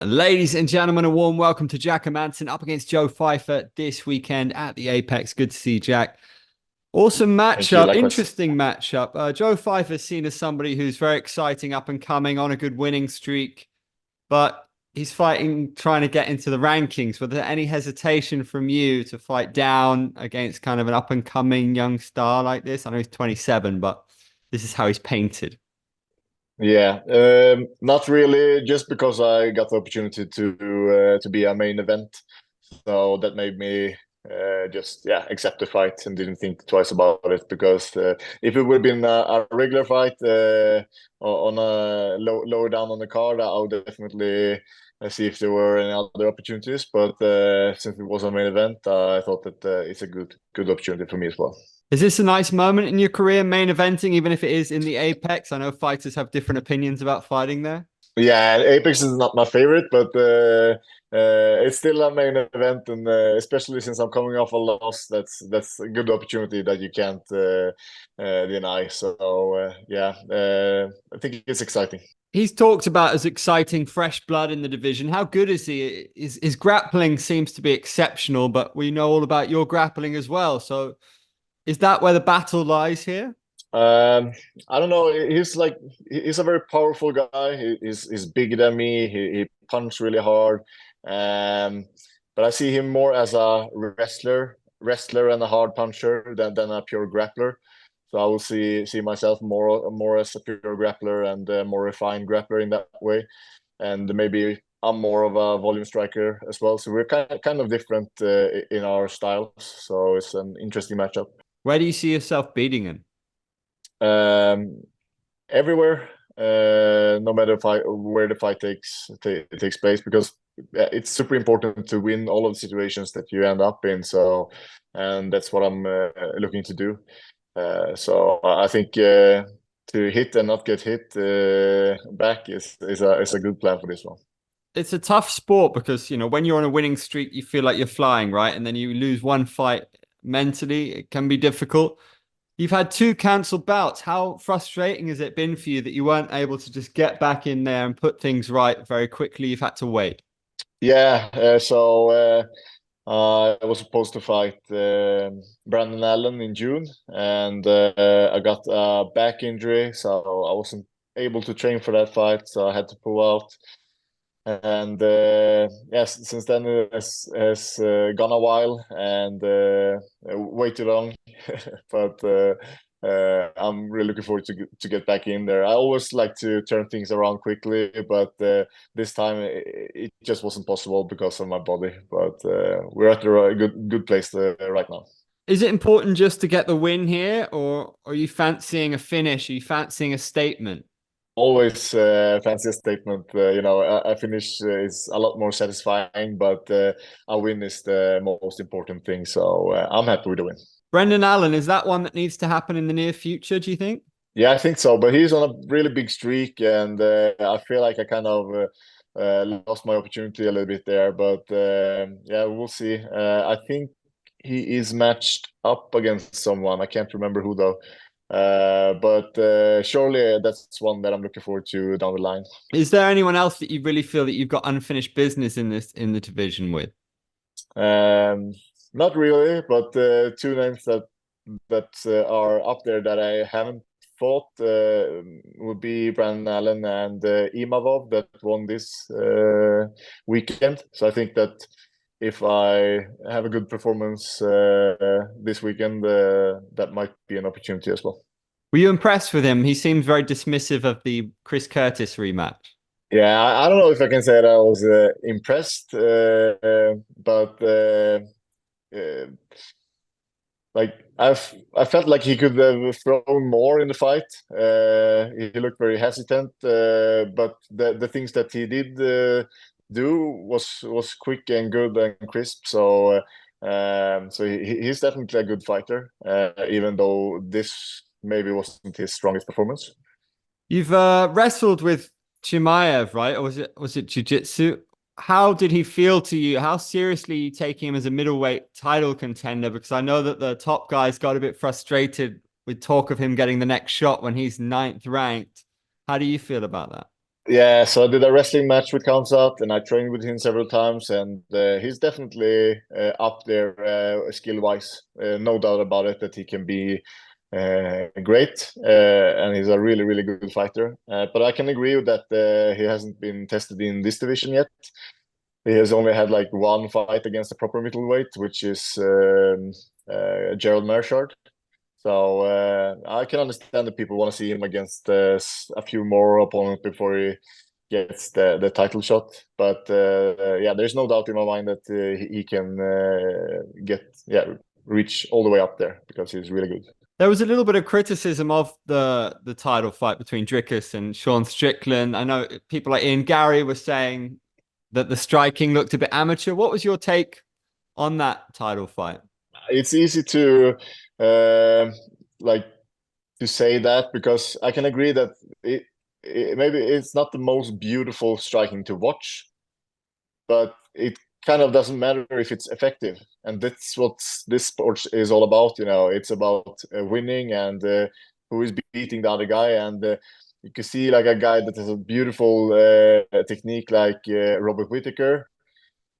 Ladies and gentlemen, a warm welcome to Jack Hermansson up against Joe Pyfer this weekend at the Apex. Good to see you, Jack. Awesome Thank you. matchup, Likewise. interesting matchup. Joe Pyfer is seen as somebody who's very exciting, up and coming, on a good winning streak, but he's fighting, trying to get into the rankings. Was there any hesitation from you to fight down against kind of an up and coming young star like this? I know he's 27, but this is how he's painted. Yeah, not really. Just because I got the opportunity to be a main event, so that made me just accept the fight and didn't think twice about it. Because if it would have been a regular fight on a lower down on the card, I would definitely see if there were any other opportunities. But since it was a main event, I thought that it's a good opportunity for me as well. Is this a nice moment in your career, main eventing, even if it is in the Apex? I know fighters have different opinions about fighting there. Yeah, Apex is not my favorite, but it's still a main event, and especially since I'm coming off a loss, that's a good opportunity that you can't deny. So I think it's exciting. He's talked about as exciting fresh blood in the division. How good is he? His grappling seems to be exceptional, but we know all about your grappling as well. So is that where the battle lies here? Um, I don't know. He's a very powerful guy. He's bigger than me. He punches really hard. Um, but I see him more as a wrestler and a hard puncher than a pure grappler. So I will see myself more as a pure grappler and a more refined grappler in that way. And maybe I'm more of a volume striker as well. So we're kind of different in our styles. So it's an interesting matchup. Where do you see yourself beating him? Um, Everywhere, no matter where the fight takes place, because it's super important to win all of the situations that you end up in. So, and that's what I'm looking to do. So I think to hit and not get hit back is a good plan for this one. It's a tough sport because, when you're on a winning streak, you feel like you're flying, right? And then you lose one fight mentally, it can be difficult. You've had two cancelled bouts. How frustrating has it been for you that you weren't able to just get back in there and put things right very quickly? You've had to wait. Yeah. I was supposed to fight Brandon Allen in June, and I got a back injury, so I wasn't able to train for that fight, so I had to pull out. And yes, since then it has gone a while and way too long. But I'm really looking forward to get back in there. I always like to turn things around quickly, but this time it just wasn't possible because of my body. But we're at a good place right now. Is it important just to get the win here, or are you fancying a finish? Are you fancying a statement? Always fancy a statement. A finish is a lot more satisfying, but a win is the most important thing. So I'm happy with the win. Brendan Allen, is that one that needs to happen in the near future, do you think? Yeah, I think so. But he's on a really big streak, and I feel like I kind of lost my opportunity a little bit there. But yeah, we'll see. I think he is matched up against someone. I can't remember who though. But surely that's one that I'm looking forward to down the line. Is there anyone else that you really feel that you've got unfinished business in the division with? Um, Not really, but two names that are up there that I haven't fought would be Brandon Allen and Imavov that won this weekend. So I think that if I have a good performance this weekend, that might be an opportunity as well. Were you impressed with him? He seemed very dismissive of the Chris Curtis rematch. Yeah, I don't know if I can say that I was impressed, but uh, like I felt like he could have thrown more in the fight. He looked very hesitant, but the things that he did do was quick and good and crisp. So he's definitely a good fighter, even though this maybe wasn't his strongest performance. You've wrestled with Chimaev, right? Or was it jiu-jitsu? How did he feel to you? How seriously are you taking him as a middleweight title contender? Because I know that the top guys got a bit frustrated with talk of him getting the next shot when he's ninth ranked. How do you feel about that? Yeah, so I did a wrestling match with Khamzat, and I trained with him several times, and he's definitely up there skill-wise. No doubt about it that he can be great, and he's a really, really good fighter. But I can agree with that he hasn't been tested in this division yet. He has only had like one fight against a proper middleweight, which is Gerald Mearshart. So I can understand that people want to see him against a few more opponents before he gets the title shot. But yeah, there's no doubt in my mind that he can reach all the way up there because he's really good. There was a little bit of criticism of the title fight between Dricus and Sean Strickland. I know people like Ian Gary were saying that the striking looked a bit amateur. What was your take on that title fight? It's easy to uh, like to say that because I can agree that maybe it's not the most beautiful striking to watch, but it kind of doesn't matter if it's effective, and that's what this sport is all about. It's about winning and who is beating the other guy, and you can see like a guy that has a beautiful technique like Robert Whittaker.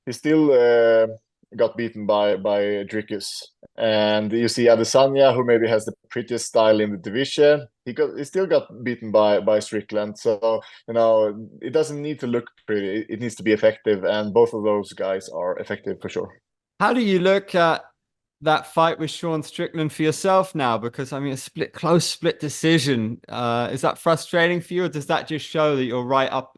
He still got beaten by Dricus. And you see Adesanya, who maybe has the prettiest style in the division. He still got beaten by Strickland. So it doesn't need to look pretty. It needs to be effective, and both of those guys are effective for sure. How do you look at that fight with Sean Strickland for yourself now? Because I mean, a close split decision. Is that frustrating for you, or does that just show that you're right up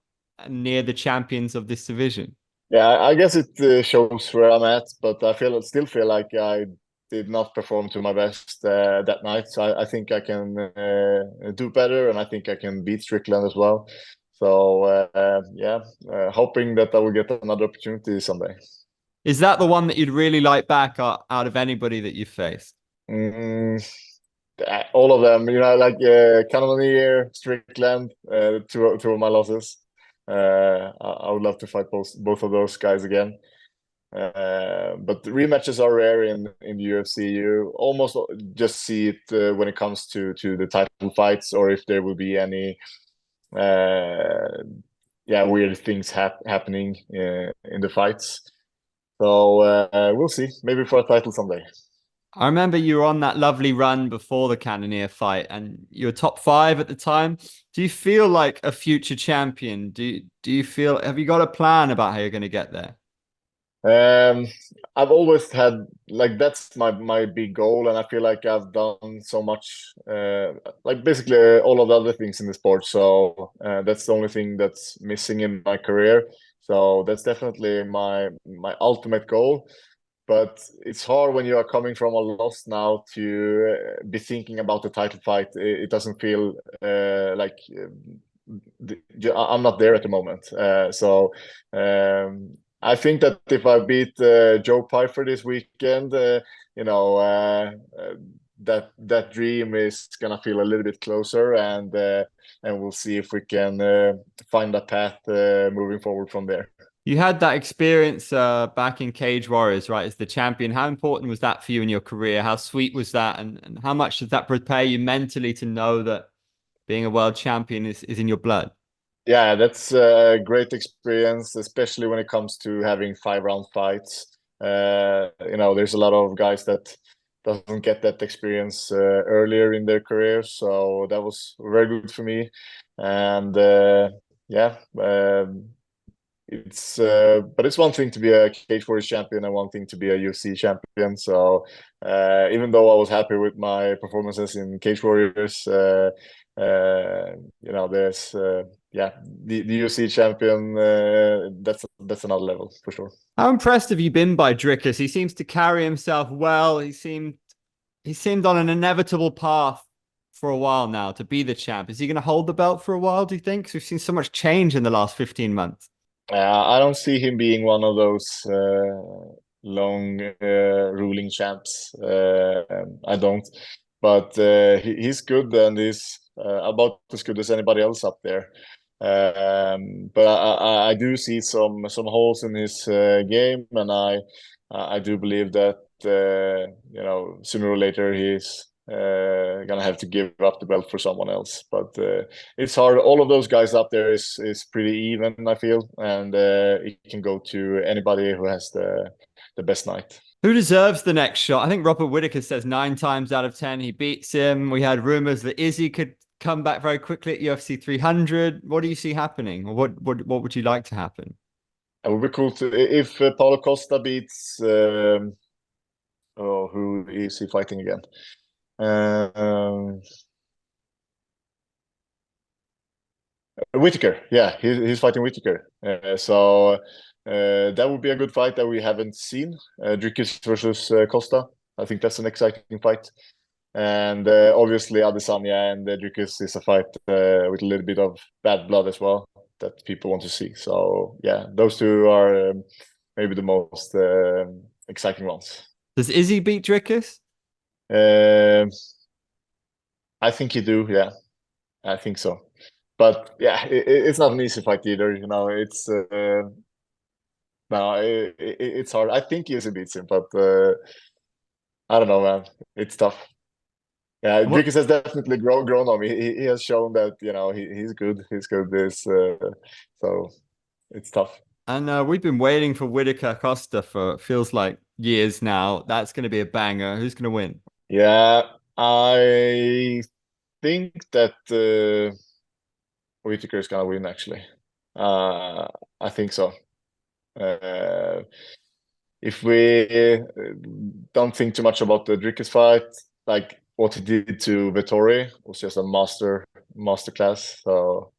near the champions of this division? Yeah, I guess it shows where I'm at, but still feel like I did not perform to my best that night. So I think I can do better, and I think I can beat Strickland as well. So yeah, hoping that I will get another opportunity someday. Is that the one that you'd really like back out of anybody that you've faced? Mm, all of them, like Cannonier, Strickland, two of my losses. I would love to fight both of those guys again. But rematches are rare in the UFC. You almost just see it when it comes to the title fights, or if there will be any weird things happening in the fights. So we'll see. Maybe for a title someday. I remember you were on that lovely run before the Cannonier fight, and you were top five at the time. Do you feel like a future champion? Do you feel, have you got a plan about how you're going to get there? Um, I've always had like that's my big goal, and I feel like I've done so much, like basically all of the other things in the sport. So that's the only thing that's missing in my career. So that's definitely my ultimate goal. But it's hard when you are coming from a loss now to be thinking about the title fight. It doesn't feel like I'm not there at the moment. So I think that if I beat Joe Pyfer this weekend, you know, uh, uh, that dream is gonna feel a little bit closer, and we'll see if we can find a path moving forward from there. You had that experience back in Cage Warriors, right, as the champion. How important was that for you in your career? How sweet was that? And how much does that prepare you mentally to know that being a world champion is in your blood? Yeah, that's a great experience, especially when it comes to having 5 round fights. There's a lot of guys that doesn't get that experience earlier in their career, so that was very good for me. And yeah, but it's one thing to be a Cage Warriors champion and one thing to be a UFC champion. So even though I was happy with my performances in Cage Warriors, there's the UFC champion. That's another level for sure. How impressed have you been by Dricus? He seems to carry himself well. He seemed on an inevitable path for a while now to be the champ. Is he going to hold the belt for a while, do you think? 'Cause we've seen so much change in the last 15 months. I don't see him being one of those long ruling champs. I don't, but he's good and he's about as good as anybody else up there. But I do see some holes in his game, and I do believe that sooner or later gonna have to give up the belt for someone else. But it's hard. All of those guys up there is pretty even, I feel, and it can go to anybody who has the best night. Who deserves the next shot? I think Robert Whittaker says 9 times out of 10 he beats him. We had rumors that Izzy could come back very quickly at UFC 300. What do you see happening? Or what would you like to happen? It would be cool to if Paulo Costa beats. Oh, who is he fighting again? Um, Whittaker, yeah, he's fighting Whittaker. That would be a good fight that we haven't seen. Dricus versus Costa. I think that's an exciting fight. And obviously Adesanya and Dricus is a fight with a little bit of bad blood as well that people want to see. So yeah, those two are maybe the most exciting ones. Does Izzy beat Dricus? Um I think you do, yeah. I think so. But yeah, it's not an easy fight either. You know, it's no, it's hard. I think Izzy beats him, but I don't know, man. It's tough. Yeah, What? Dricus has definitely grown on me. He has shown that he's good. He's good. So it's tough. And we've been waiting for Whittaker Costa for feels like years now. That's going to be a banger. Who's going to win? Yeah, I think that Whittaker is gonna win. Actually, I think so. Uh, if we don't think too much about the Dricus fight, like what he did to Vettori was just a master class. So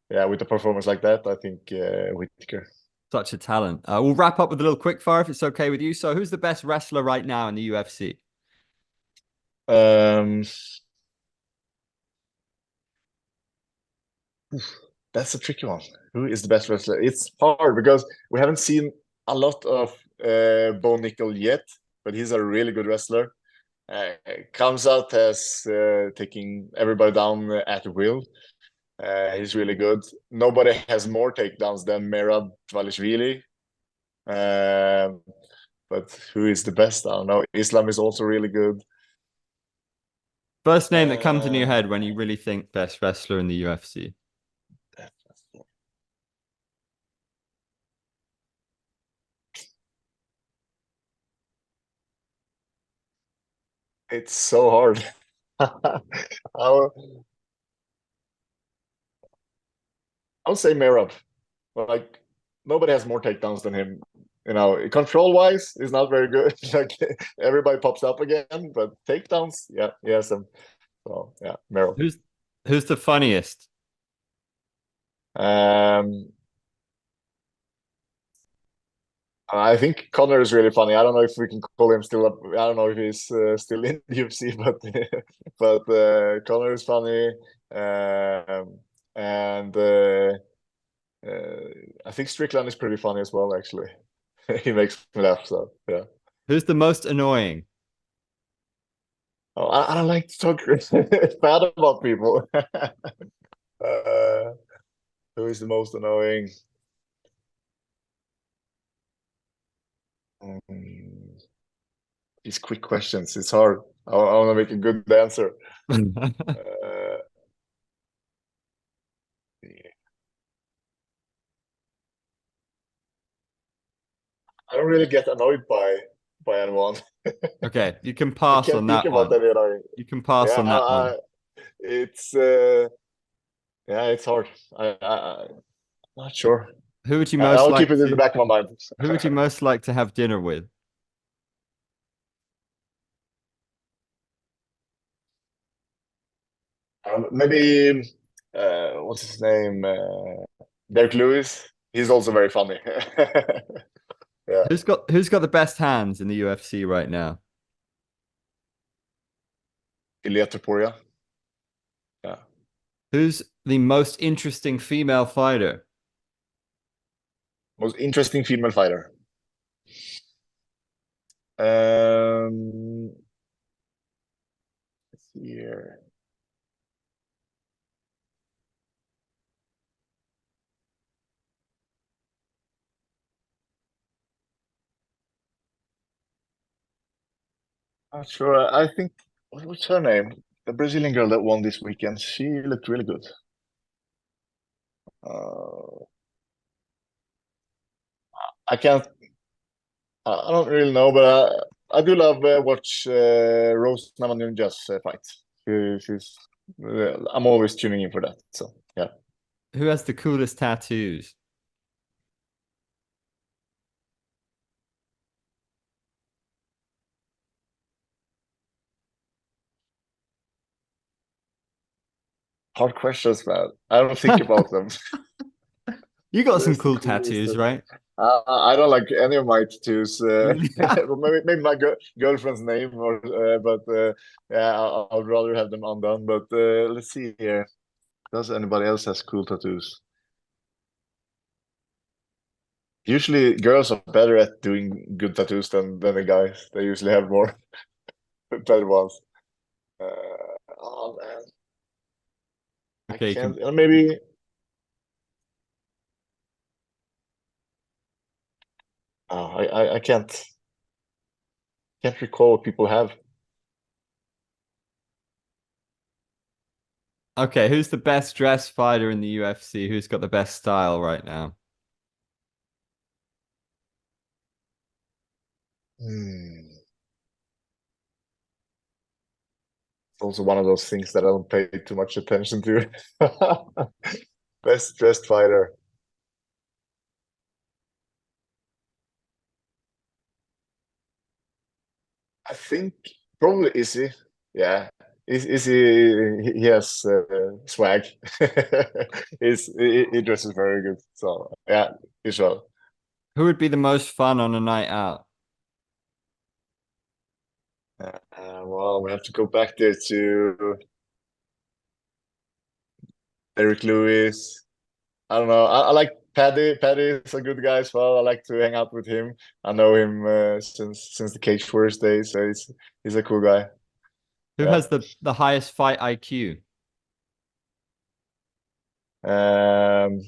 yeah, with a performance like that, I think Whittaker. Such a talent. We'll wrap up with a little quick fire if it's okay with you. So, who's the best wrestler right now in the UFC? Um, that's a tricky one. Who is the best wrestler? It's hard because we haven't seen a lot of Bo Nickel yet, but he's a really good wrestler. Khamzat has taking everybody down at will. He's really good. Nobody has more takedowns than Merab Dvalishvili. Um, but who is the best? I don't know. Islam is also really good. First name that comes in your Uh, head when you really think best wrestler in the UFC. it's so hard. I would say Merab. Like nobody has more takedowns than him. You know, control wise, he's not very good. Like everybody pops up again, but takedowns, yeah, he has them. So yeah, Merab. Who's who's the funniest? Um, I think Connor is really funny. I don't know if we can call him still up. I don't know if he's still in the UFC, but Connor is funny. And I think Strickland is pretty funny as well. Actually, he makes me laugh. So yeah. Who's the most annoying? Oh, I don't like to talk bad about people. uh, who is the most annoying? Mm, these quick questions. It's hard. I want to make a good answer. Uh, I don't really get annoyed by anyone. Okay, you can I pass can't on think that about one. any annoying. You can pass Yeah, on that one. it's yeah, it's hard. I'm not sure. Who would you most I'll keep like it in the to back of my mind. who would you most like to have dinner with? Maybe what's his name? Derek Lewis. He's also very funny. Yeah, Who's got the best hands in the UFC right now? Ilya Topuria. Yeah, Who's the most interesting female fighter? most interesting female fighter. Let's see here. Not sure. I think what's her name? The Brazilian girl that won this weekend. She looked really good. Uh, I can't. I don't really know, but I do love watch Rose Namajunas fight. She's. I'm always tuning in for that. So yeah. Who has the coolest tattoos? Hard questions, man. I don't think about them. You got some Where's the cool coolest? tattoos, right? I don't like any of my tattoos. Maybe my girlfriend's name, or but yeah, I'd rather have them undone. But let's see here. Does anybody else has cool tattoos? Usually, girls are better at doing good tattoos than the guys. They usually have more better ones. Oh man, I Okay, you can. can't. Maybe. I can't recall what people have. Okay, who's the best dressed fighter in the UFC? Who's got the best style right now? Hmm. It's also one of those things that I don't pay too much attention to. Best dressed fighter. I think probably Izzy. Yeah. Izzy, he has swag. He dresses very good. So yeah, he shall. Who would be the most fun on a night out? Well, we have to go back there to Eric Lewis. I don't know. I like Paddy. Paddy is a good guy as well. I like to hang out with him. I know him since the Cage Warriors days. So he's a cool guy. Who Yeah. has the highest fight IQ? Um,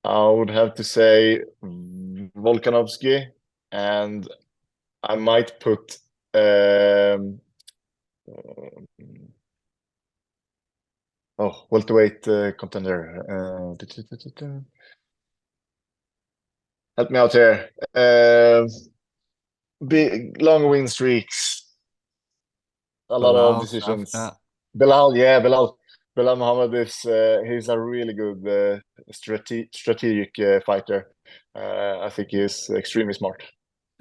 I would have to say Volkanovski, and I might put welterweight contender. Help me out here. Big long win streaks, a lot of Bilal stuff decisions. that. Bilal, yeah, Bilal Muhammad is he's a really good strategic fighter. I think he's extremely smart.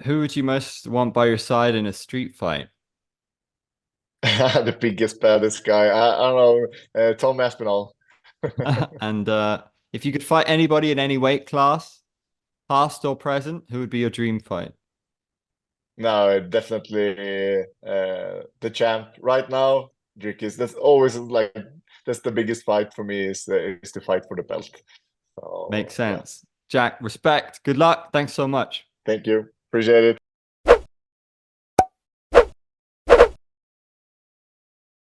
Who would you most want by your side in a street fight? The biggest, baddest guy. I don't know. Tom Aspinall. And if you could fight anybody in any weight class, past or present, who would be your dream fight? No, definitely the champ right now. Dricus. That's always like that's the biggest fight for me is to fight for the belt. Makes So yeah, sense. Jack, respect. Good luck. Thanks so much. thank you. Appreciate it.